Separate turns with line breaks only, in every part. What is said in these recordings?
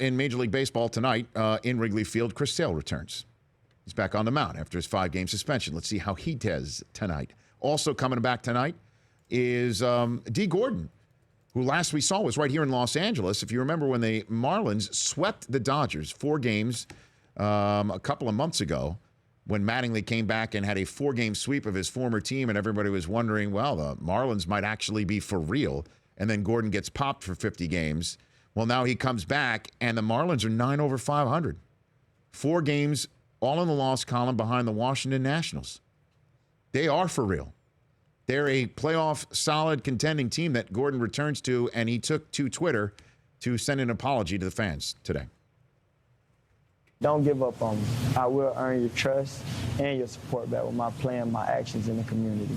in Major League Baseball tonight in Wrigley Field, Chris Sale returns. He's back on the mound after his 5-game suspension. Let's see how he does tonight. Also coming back tonight is D. Gordon, who last we saw was right here in Los Angeles. If you remember when the Marlins swept the Dodgers 4 games a couple of months ago, when Mattingly came back and had a 4-game sweep of his former team, and everybody was wondering, well, the Marlins might actually be for real. And then Gordon gets popped for 50 games. Well, now he comes back, and the Marlins are 9 over 500. 4 games, all in the loss column behind the Washington Nationals. They are for real. They're a playoff, solid, contending team that Gordon returns to, and he took to Twitter to send an apology to the fans today.
Don't give up on me. I will earn your trust and your support back with my play and my actions in the community.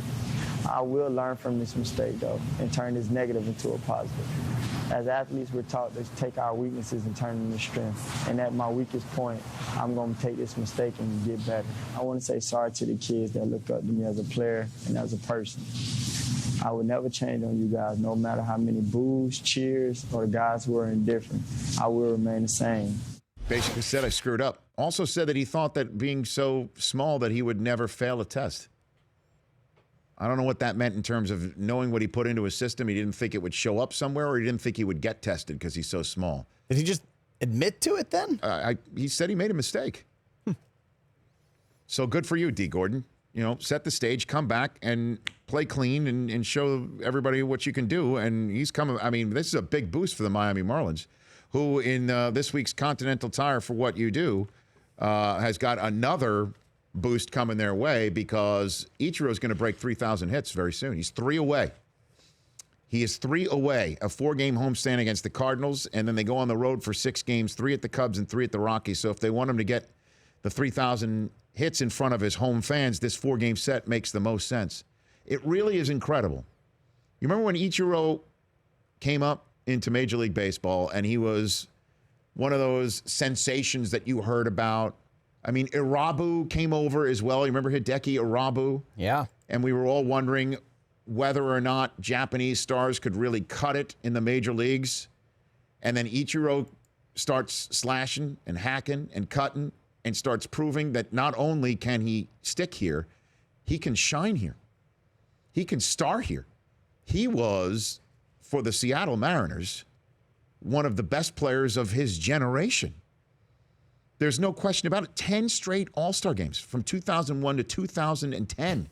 I will learn from this mistake, though, and turn this negative into a positive. As athletes, we're taught to take our weaknesses and turn them into strength. And at my weakest point, I'm going to take this mistake and get better. I want to say sorry to the kids that look up to me as a player and as a person. I would never change on you guys, no matter how many boos, cheers, or the guys who are indifferent. I will remain the same.
Basically said I screwed up. Also said that he thought that being so small that he would never fail a test. I don't know what that meant in terms of knowing what he put into his system. He didn't think it would show up somewhere, or he didn't think he would get tested because he's so small.
Did he just admit to it then?
He said he made a mistake. So good for you, D. Gordon. You know, set the stage, come back and play clean and show everybody what you can do. And he's coming. I mean, this is a big boost for the Miami Marlins, who in this week's Continental Tire for What You Do has got another boost coming their way because Ichiro is going to break 3,000 hits very soon. He's 3 away. He is 3 away, a 4-game homestand against the Cardinals, and then they go on the road for 6 games, 3 at the Cubs and 3 at the Rockies. So if they want him to get the 3,000 hits in front of his home fans, this 4-game set makes the most sense. It really is incredible. You remember when Ichiro came up into Major League Baseball and he was one of those sensations that you heard about? I mean, Irabu came over as well. You remember Hideki Irabu?
Yeah.
And we were all wondering whether or not Japanese stars could really cut it in the major leagues. And then Ichiro starts slashing and hacking and cutting and starts proving that not only can he stick here, he can shine here. He can star here. He was, for the Seattle Mariners, one of the best players of his generation. There's no question about it. 10 straight All-Star games from 2001 to 2010.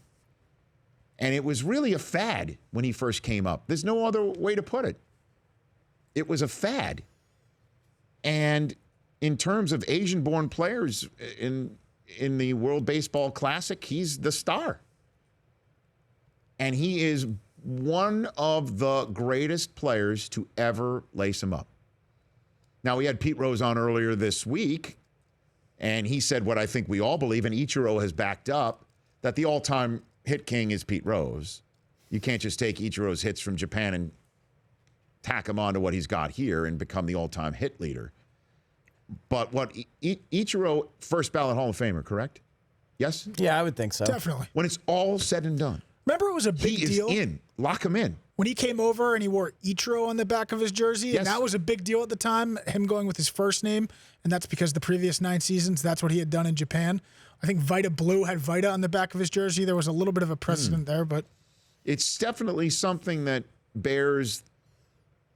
And it was really a fad when he first came up. There's no other way to put it. It was a fad. And in terms of Asian-born players in the World Baseball Classic, he's the star. And he is one of the greatest players to ever lace him up. Now, we had Pete Rose on earlier this week, and he said what I think we all believe, and Ichiro has backed up, that the all-time hit king is Pete Rose. You can't just take Ichiro's hits from Japan and tack him onto what he's got here and become the all-time hit leader. But what Ichiro, first ballot Hall of Famer, correct? Yes?
Yeah, I would think so.
Definitely.
When it's all said and done.
Remember, it was a big deal.
He is in. Lock him in.
When he came over and he wore Ichiro on the back of his jersey,
Yes.
and that was a big deal at the time, him going with his first name, and that's because the previous 9 seasons, that's what he had done in Japan. I think Vita Blue had Vita on the back of his jersey. There was a little bit of a precedent there, but
it's definitely something that bears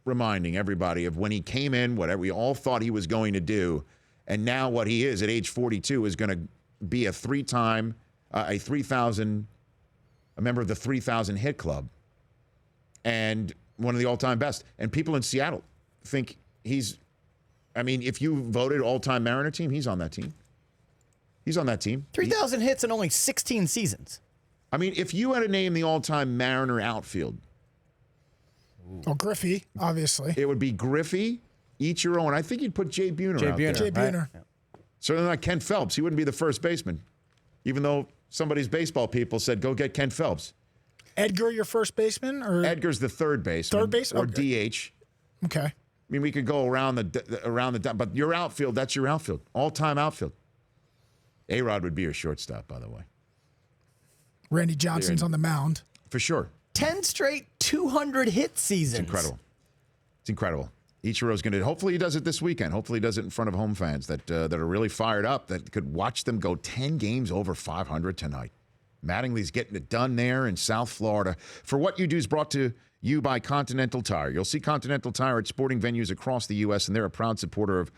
reminding everybody of when he came in, whatever we all thought he was going to do, and now what he is at age 42 is going to be a 3-time, a 3,000, a member of the 3,000 hit club, and one of the all-time best. And people in Seattle think he's, I mean, if you voted all-time Mariner team, he's on that team. He's on that team.
3,000 hits in only 16 seasons.
I mean, if you had to name the all-time Mariner outfield,
Griffey, obviously.
it would be Griffey, Ichiro, and I think you'd put Jay Buhner out there.
Jay Buhner.
Right?
Certainly not Ken Phelps. He wouldn't be the first baseman, even though somebody's baseball people said, go get Ken Phelps.
Edgar, your first baseman? Or
Edgar's the third baseman.
Third base?
Or
Okay.
DH.
Okay.
I mean, we could go around the but your outfield, that's your outfield. All-time outfield. A-Rod would be your shortstop, by the way.
Randy Johnson's on the mound.
For sure.
10 straight 200 hit seasons.
It's incredible. It's incredible. Ichiro's going to, hopefully he does it this weekend. Hopefully he does it in front of home fans that are really fired up, that could watch them go 10 games over 500 tonight. Mattingly's getting it done there in South Florida. For What You Do is brought to you by Continental Tire. You'll see Continental Tire at sporting venues across the U.S., and they're a proud supporter of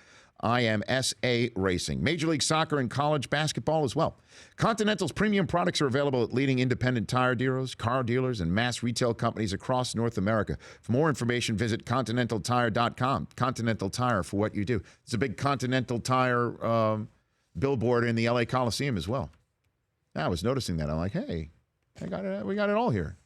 IMSA Racing. Major League Soccer and college basketball as well. Continental's premium products are available at leading independent tire dealers, car dealers, and mass retail companies across North America. For more information, visit ContinentalTire.com. Continental Tire, for what you do. There's a big Continental Tire billboard in the LA Coliseum as well. I was noticing that. I'm like, hey, we got it all here.